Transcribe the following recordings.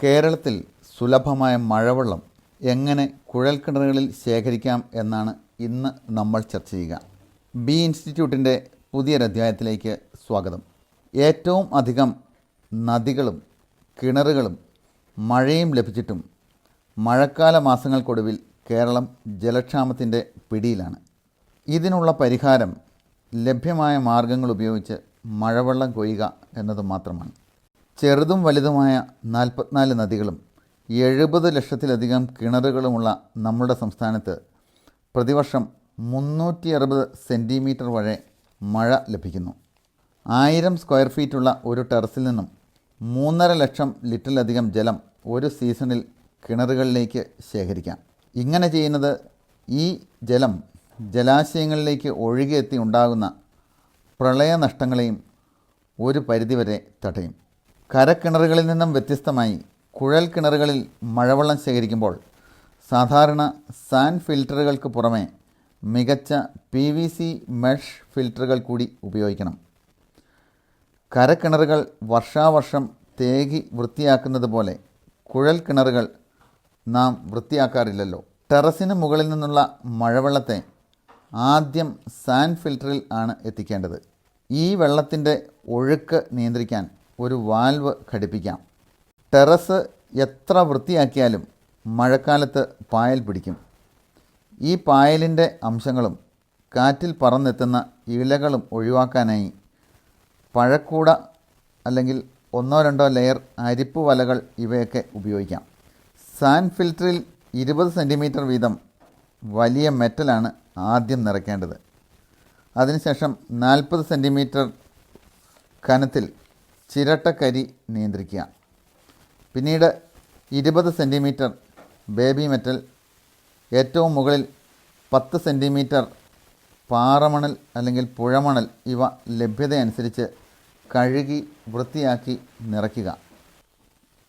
കേരളത്തിൽ സുലഭമായ മഴവെള്ളം എങ്ങനെ കുഴൽക്കിണറുകളിൽ ശേഖരിക്കാം എന്നാണ് ഇന്ന് നമ്മൾ ചർച്ച ചെയ്യുക. ബി ഇൻസ്റ്റിറ്റ്യൂട്ടിൻ്റെ പുതിയൊരധ്യായത്തിലേക്ക് സ്വാഗതം. ഏറ്റവും അധികം നദികളും കിണറുകളും മഴയും ലഭിച്ചിട്ടും മഴക്കാല മാസങ്ങൾക്കൊടുവിൽ കേരളം ജലക്ഷാമത്തിൻ്റെ പിടിയിലാണ്. ഇതിനുള്ള പരിഹാരം ലഭ്യമായ മാർഗങ്ങൾ ഉപയോഗിച്ച് മഴവെള്ളം കൊയ്യുക എന്നത് മാത്രമാണ്. ചെറുതും വലുതുമായ 44 നദികളും 70 ലക്ഷത്തിലധികം കിണറുകളുമുള്ള നമ്മുടെ സംസ്ഥാനത്ത് പ്രതിവർഷം 360 സെൻറ്റിമീറ്റർ വരെ മഴ ലഭിക്കുന്നു. 1000 സ്ക്വയർ ഫീറ്റുള്ള ഒരു ടെറസിൽ നിന്നും 3.5 ലക്ഷം ലിറ്ററിലധികം ജലം ഒരു സീസണിൽ കിണറുകളിലേക്ക് ശേഖരിക്കാം. ഇങ്ങനെ ചെയ്യുന്നത് ഈ ജലം ജലാശയങ്ങളിലേക്ക് ഒഴുകിയെത്തി ഉണ്ടാകുന്ന പ്രളയനഷ്ടങ്ങളെയും ഒരു പരിധിവരെ തടയും. കരക്കിണറുകളിൽ നിന്നും വ്യത്യസ്തമായി കുഴൽ കിണറുകളിൽ മഴവെള്ളം ശേഖരിക്കുമ്പോൾ സാധാരണ സാൻഡ് ഫിൽറ്ററുകൾക്ക് പുറമെ മികച്ച PVC മെഷ് ഫിൽറ്ററുകൾ കൂടി ഉപയോഗിക്കണം. കരക്കിണറുകൾ വർഷാവർഷം തേകി വൃത്തിയാക്കുന്നത് പോലെ കുഴൽ കിണറുകൾ നാം വൃത്തിയാക്കാറില്ലല്ലോ. ടെറസിന് മുകളിൽ നിന്നുള്ള മഴവെള്ളത്തെ ആദ്യം സാൻഡ് ഫിൽറ്ററിൽ ആണ് എത്തിക്കേണ്ടത്. ഈ വെള്ളത്തിൻ്റെ ഒഴുക്ക് നിയന്ത്രിക്കാൻ ഒരു വാൽവ് ഘടിപ്പിക്കാം. ടെറസ് എത്ര വൃത്തിയാക്കിയാലും മഴക്കാലത്ത് പായൽ പിടിക്കും. ഈ പായലിൻ്റെ അംശങ്ങളും കാറ്റിൽ പറന്നെത്തുന്ന ഇലകളും ഒഴിവാക്കാനായി പഴക്കൂട അല്ലെങ്കിൽ 1-2 ലെയർ അരിപ്പ് വലകൾ ഇവയൊക്കെ ഉപയോഗിക്കാം. സാൻഡ് ഫിൽറ്ററിൽ 20 സെൻറ്റിമീറ്റർ വീതം വലിയ മെറ്റലാണ് ആദ്യം നിറയ്ക്കേണ്ടത്. അതിനുശേഷം 40 സെൻറ്റിമീറ്റർ കനത്തിൽ ചിരട്ടക്കരി നിയന്ത്രിക്കുക. പിന്നീട് 20 സെൻറ്റിമീറ്റർ ബേബി മെറ്റൽ, ഏറ്റവും മുകളിൽ 10 സെൻറ്റിമീറ്റർ പാറമണൽ അല്ലെങ്കിൽ പുഴമണൽ ഇവ ലഭ്യതയനുസരിച്ച് കഴുകി വൃത്തിയാക്കി നിറയ്ക്കുക.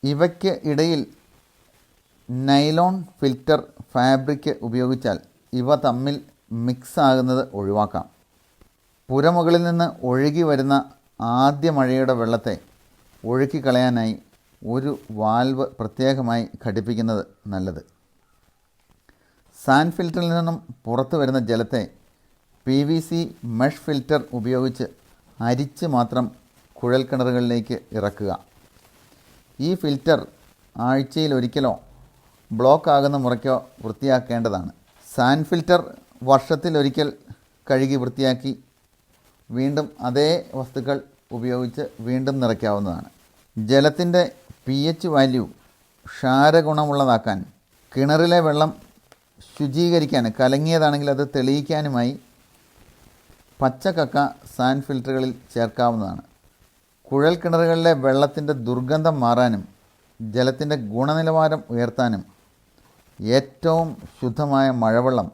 ഇവയ്ക്ക് ഇടയിൽ നൈലോൺ ഫിൽറ്റർ ഫാബ്രിക് ഉപയോഗിച്ചാൽ ഇവ തമ്മിൽ മിക്സ് ആകുന്നത് ഒഴിവാക്കാം. പുരമുകളിൽ നിന്ന് ഒഴുകി വരുന്ന ആദ്യ മഴയുടെ വെള്ളത്തെ ഒഴുക്കിക്കളയാനായി ഒരു വാൽവ് പ്രത്യേകമായി ഘടിപ്പിക്കുന്നത് നല്ലത്. സാൻഡ് ഫിൽറ്ററിൽ നിന്നും പുറത്തു വരുന്ന ജലത്തെ PVC മെഷ് ഫിൽറ്റർ ഉപയോഗിച്ച് അരിച്ച് മാത്രം കുഴൽക്കിണറുകളിലേക്ക് ഇറക്കുക. ഈ ഫിൽറ്റർ ആഴ്ചയിലൊരിക്കലോ ബ്ലോക്ക് ആകുന്ന മുറയ്ക്കോ വൃത്തിയാക്കേണ്ടതാണ്. സാൻഡ് ഫിൽറ്റർ വർഷത്തിലൊരിക്കൽ കഴുകി വൃത്തിയാക്കി വീണ്ടും അതേ വസ്തുക്കൾ ഉപയോഗിച്ച് വീണ്ടും നിറയ്ക്കാവുന്നതാണ്. ജലത്തിൻ്റെ pH വാല്യൂ ക്ഷാരഗുണമുള്ളതാക്കാൻ, കിണറിലെ വെള്ളം ശുചീകരിക്കാൻ, കലങ്ങിയതാണെങ്കിൽ അത് തെളിയിക്കാനുമായി പച്ചക്കക്ക സാൻഡ് ഫിൽറ്ററുകളിൽ ചേർക്കാവുന്നതാണ്. കുഴൽ കിണറുകളിലെ വെള്ളത്തിൻ്റെ ദുർഗന്ധം മാറാനും ജലത്തിൻ്റെ ഗുണനിലവാരം ഉയർത്താനും ഏറ്റവും ശുദ്ധമായ മഴവെള്ളം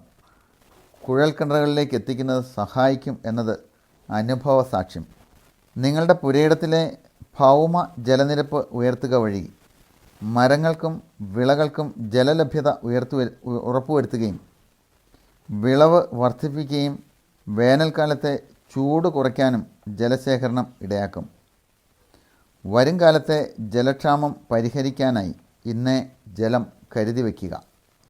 കുഴൽ കിണറുകളിലേക്ക് എത്തിക്കുന്നത് സഹായിക്കും എന്നത് അനുഭവ സാക്ഷ്യം. നിങ്ങളുടെ പുരയിടത്തിലെ ഭൗമ ജലനിരപ്പ് ഉയർത്തുക വഴി മരങ്ങൾക്കും വിളകൾക്കും ജലലഭ്യത ഉറപ്പുവരുത്തുകയും വിളവ് വർദ്ധിപ്പിക്കുകയും വേനൽക്കാലത്തെ ചൂട് കുറയ്ക്കാനും ജലശേഖരണം ഇടയാക്കും. വരും കാലത്തെ ജലക്ഷാമം പരിഹരിക്കാനായി ഇന്നേ ജലം കരുതി വയ്ക്കുക.